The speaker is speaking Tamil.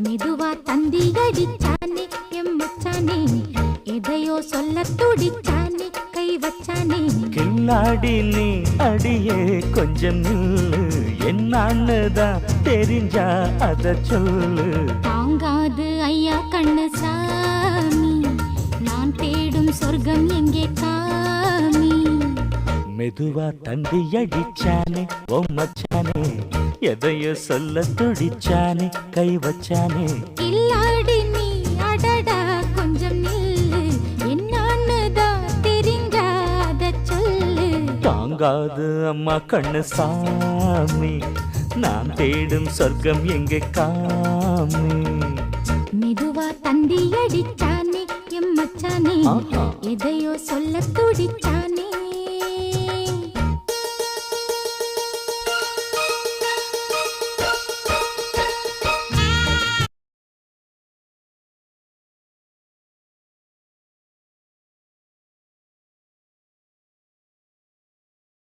மெதுவா தந்தி அடிச்சானே எம் மச்சானே எதையோ சொல்ல துடிச்சானே கை வச்சானே கில்லாடி நீ அடியே கொஞ்சம் நில்லு என்னான்னுதான் தெரிஞ்சா அத சொல்லு தாங்காது ஐயா கண்ணு சாமி நான் தேடும் சொர்க்கம் எங்கே காமி மெதுவா தந்தி அடிச்சானே ஓ மச்சானே எதையோ சொல்ல துடிச்சானே கை வச்சானே கில்லாடி நீ அடடா கொஞ்சம் நில்லு என்னான்னுதான் தெரிஞ்சாத சொல்லு தாங்காது அம்மா கண்ணு சாமி நான் தேடும் சொர்க்கம் எங்கே காமி மெதுவா தந்தி அடிச்சானே எம் மச்சானே எதையோ சொல்ல துடிச்சானே